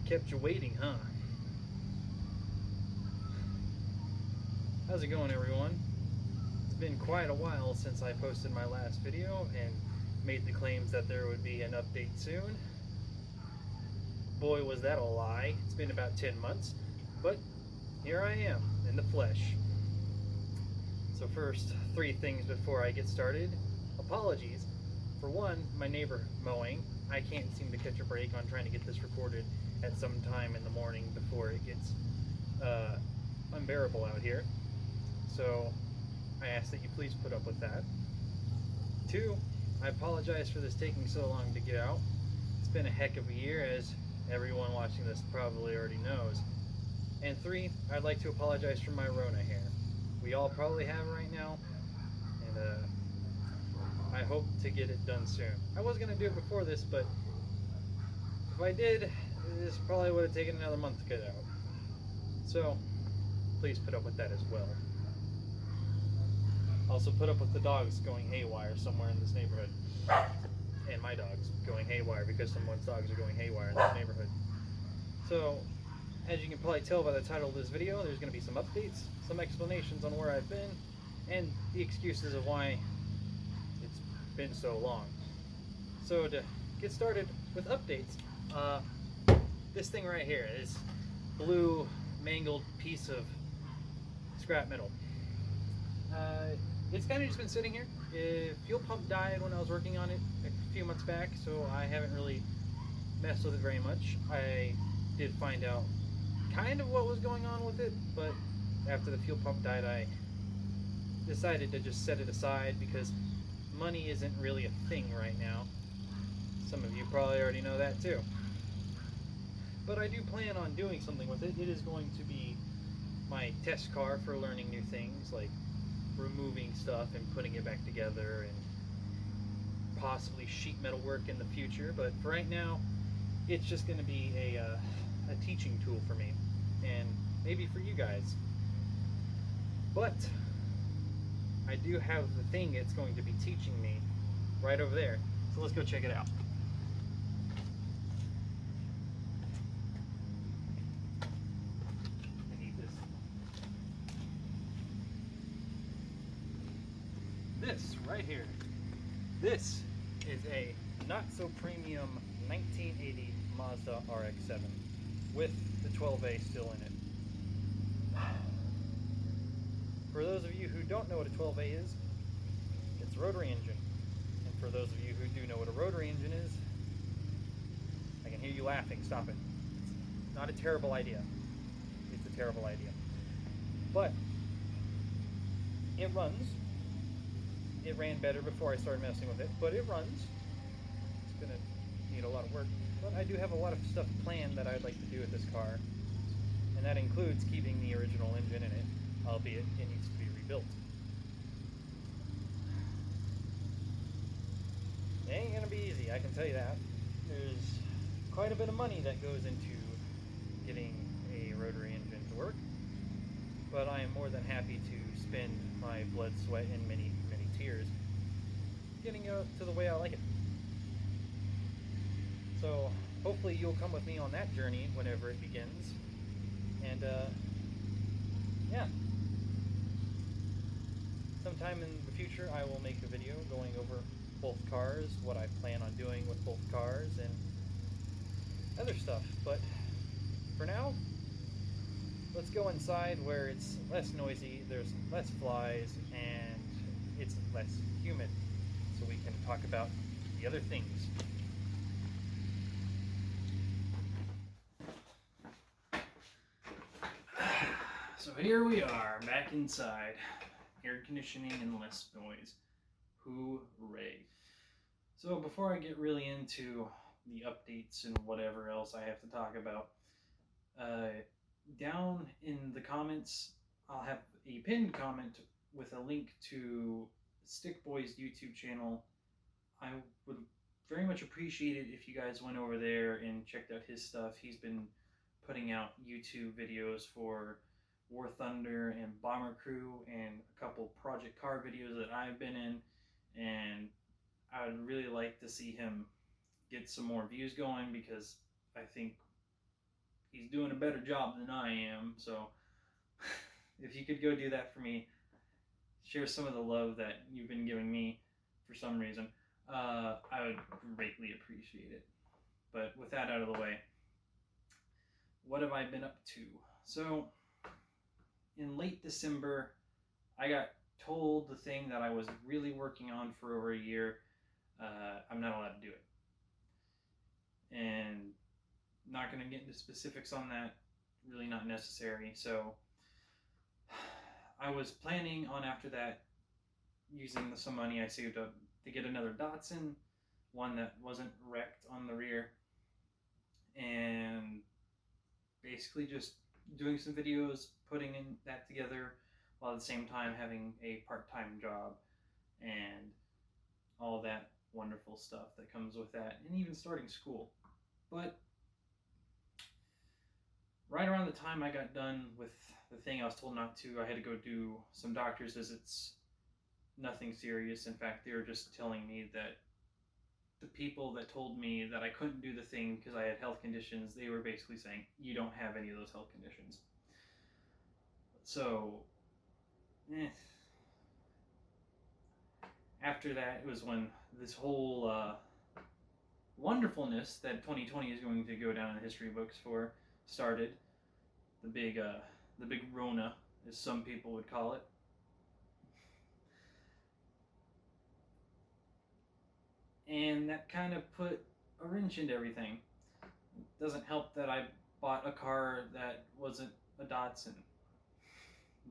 Kept you waiting, huh? How's it going, everyone? It's been quite a while since I posted my last video and made the claims that there would be an update soon. Boy, was that a lie. It's been about 10 months, but here I am in the flesh. So first, three things before I get started. Apologies. For one, my neighbor mowing. I can't seem to catch a break on trying to get this recorded at some time in the morning before it gets unbearable out here. So I ask that you please put up with that. Two, I apologize for this taking so long to get out. It's been a heck of a year, as everyone watching this probably already knows. And three, I'd like to apologize for my Rona hair. We all probably have it right now, and I hope to get it done soon. I was going to do it before this, but if I did, this probably would have taken another month to get out. So, please put up with that as well. Also put up with the dogs going haywire somewhere in this neighborhood. And my dogs going haywire because someone's dogs are going haywire in this neighborhood. So, as you can probably tell by the title of this video, there's going to be some updates, some explanations on where I've been, and the excuses of why it's been so long. So to get started with updates, this thing right here, this blue mangled piece of scrap metal. It's kind of just been sitting here. Fuel pump died when I was working on it a few months back, so I haven't really messed with it very much. I did find out kind of what was going on with it, but after the fuel pump died, I decided to just set it aside because money isn't really a thing right now. Some of you probably already know that too. But I do plan on doing something with it. It is going to be my test car for learning new things, like removing stuff and putting it back together, and possibly sheet metal work in the future. But for right now, it's just going to be a teaching tool for me, and maybe for you guys. But I do have the thing it's going to be teaching me right over there. So let's go check it out. I need this. This right here. This is a not so premium 1980 Mazda RX-7 with the 12A still in it. For those of you who don't know what a 12A is, it's a rotary engine. And for those of you who do know what a rotary engine is, I can hear you laughing. Stop it. It's not a terrible idea. It's a terrible idea. But it runs. It ran better before I started messing with it, but it runs. It's going to need a lot of work. But I do have a lot of stuff planned that I'd like to do with this car. And that includes keeping the original engine in it, albeit it needs to be rebuilt. It ain't gonna be easy, I can tell you that. There's quite a bit of money that goes into getting a rotary engine to work, but I am more than happy to spend my blood, sweat, and many, many tears getting it to the way I like it. So hopefully you'll come with me on that journey whenever it begins. And yeah. Sometime in the future I will make a video going over both cars, what I plan on doing with both cars, and other stuff. But for now, let's go inside where it's less noisy, there's less flies, and it's less humid, so we can talk about the other things. So here we are, back inside. Air conditioning and less noise. Hooray. So before I get really into the updates and whatever else I have to talk about, down in the comments, I'll have a pinned comment with a link to Stick Boy's YouTube channel. I would very much appreciate it if you guys went over there and checked out his stuff. He's been putting out YouTube videos for War Thunder and Bomber Crew, and a couple Project Car videos that I've been in, and I would really like to see him get some more views going, because I think he's doing a better job than I am. So if you could go do that for me, share some of the love that you've been giving me for some reason, I would greatly appreciate it. But with that out of the way, what have I been up to? So in late December, I got told the thing that I was really working on for over a year, I'm not allowed to do it. And not going to get into specifics on that, really not necessary. So I was planning on, after that, using some money I saved up to get another Datsun, one that wasn't wrecked on the rear, and basically just doing some videos, putting in that together, while at the same time having a part-time job and all that wonderful stuff that comes with that, and even starting school. But right around the time I got done with the thing I was told not to, I had to go do some doctor's visits. Nothing serious. In fact, they were just telling me that the people that told me that I couldn't do the thing because I had health conditions, they were basically saying, you don't have any of those health conditions. So, after that, it was when this whole wonderfulness that 2020 is going to go down in the history books for started. The big Rona, as some people would call it. And that kind of put a wrench into everything. It doesn't help that I bought a car that wasn't a Datsun.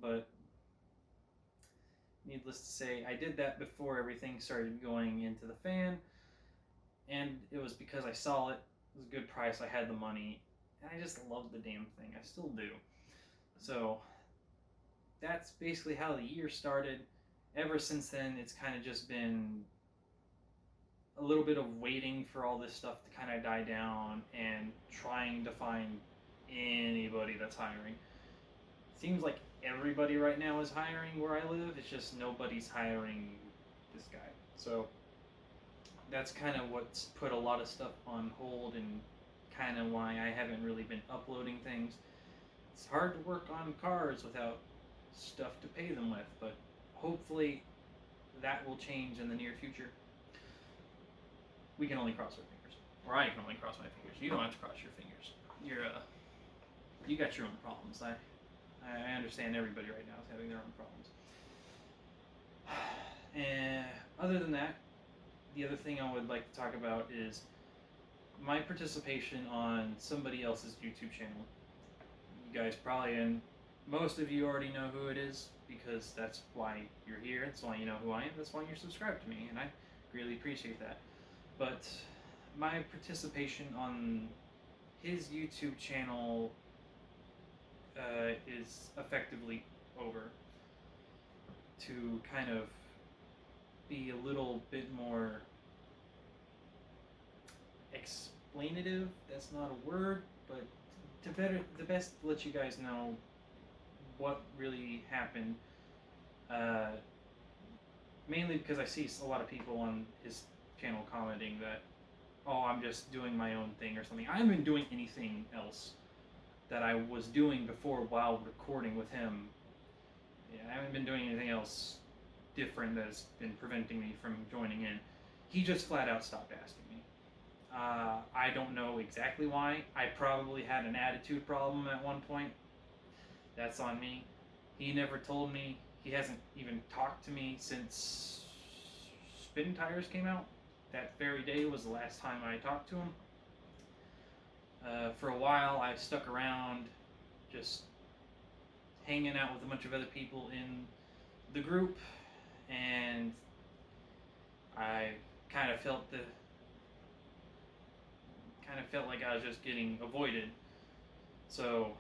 But needless to say, I did that before everything started going into the fan. And it was because I saw it. It was a good price. I had the money. And I just loved the damn thing. I still do. So that's basically how the year started. Ever since then, it's kind of just been a little bit of waiting for all this stuff to kind of die down and trying to find anybody that's hiring. Seems like everybody right now is hiring where I live. It's just nobody's hiring this guy. So that's kind of what's put a lot of stuff on hold and kind of why I haven't really been uploading things. It's hard to work on cars without stuff to pay them with, but hopefully that will change in the near future. We can only cross our fingers. Or I can only cross my fingers. You don't have to cross your fingers. You got your own problems. I understand everybody right now is having their own problems. And other than that, the other thing I would like to talk about is my participation on somebody else's YouTube channel. You guys probably, and most of you already know who it is, because that's why you're here. That's why you know who I am. That's why you're subscribed to me, and I really appreciate that. But my participation on his YouTube channel is effectively over. To kind of be a little bit more explanative, that's not a word, but the best to let you guys know what really happened. Mainly because I see a lot of people on his channel commenting that, oh, I'm just doing my own thing or something. I haven't been doing anything else that I was doing before while recording with him. Yeah, I haven't been doing anything else different that's been preventing me from joining in. He just flat out stopped asking me. I don't know exactly why. I probably had an attitude problem at one point. That's on me. He never told me. He hasn't even talked to me since Spin Tires came out. That very day was the last time I talked to him. For a while, I stuck around, just hanging out with a bunch of other people in the group, and I kind of felt like I was just getting avoided. So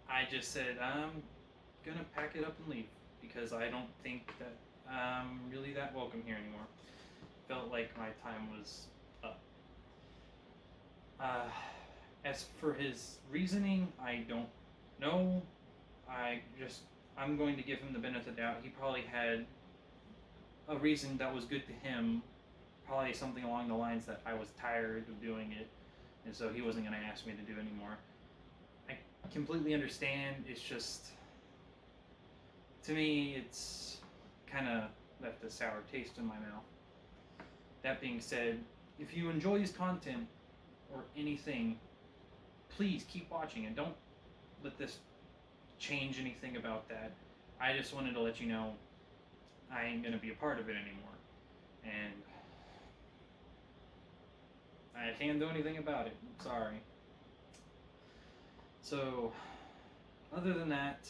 I just said, I'm gonna pack it up and leave, because I don't think that I'm really that welcome here anymore. Felt like my time was up. As for his reasoning, I don't know. I'm going to give him the benefit of the doubt. He probably had a reason that was good to him. Probably something along the lines that I was tired of doing it, and so he wasn't going to ask me to do anymore. I completely understand. It's just, to me, it's kind of left a sour taste in my mouth. That being said, if you enjoy his content or anything, please keep watching and don't let this change anything about that. I just wanted to let you know I ain't going to be a part of it anymore. And I can't do anything about it. I'm sorry. So, other than that,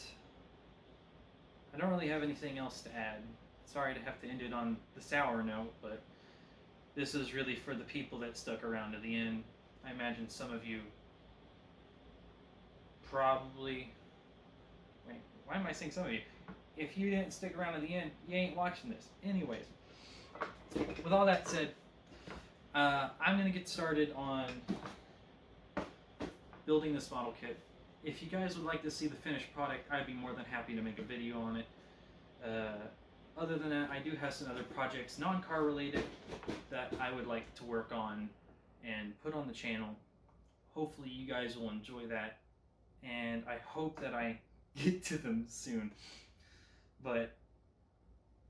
I don't really have anything else to add. Sorry to have to end it on the sour note, but this is really for the people that stuck around to the end. I imagine some of you probably... Wait, why am I saying some of you? If you didn't stick around to the end, you ain't watching this. Anyways, with all that said, I'm going to get started on building this model kit. If you guys would like to see the finished product, I'd be more than happy to make a video on it. Other than that, I do have some other projects, non-car related, that I would like to work on and put on the channel. Hopefully you guys will enjoy that, and I hope that I get to them soon. But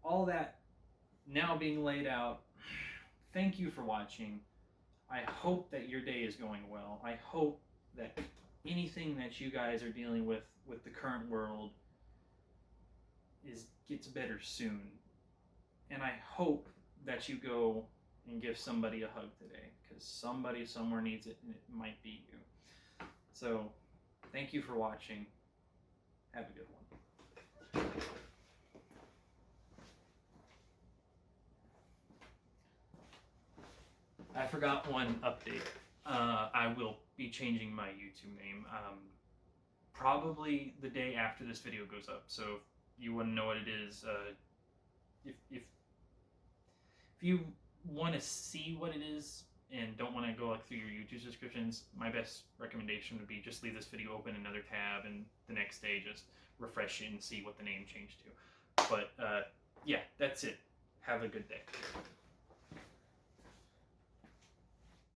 all that now being laid out, thank you for watching. I hope that your day is going well. I hope that anything that you guys are dealing with the current world gets better soon. And I hope that you go and give somebody a hug today, because somebody somewhere needs it, and it might be you. So, thank you for watching. Have a good one. I forgot one update. I will be changing my YouTube name probably the day after this video goes up. So if you want to know what it is, if you want to see what it is and don't want to go through your YouTube subscriptions, my best recommendation would be just leave this video open, another tab, and the next day just refresh it and see what the name changed to. But yeah, that's it. Have a good day.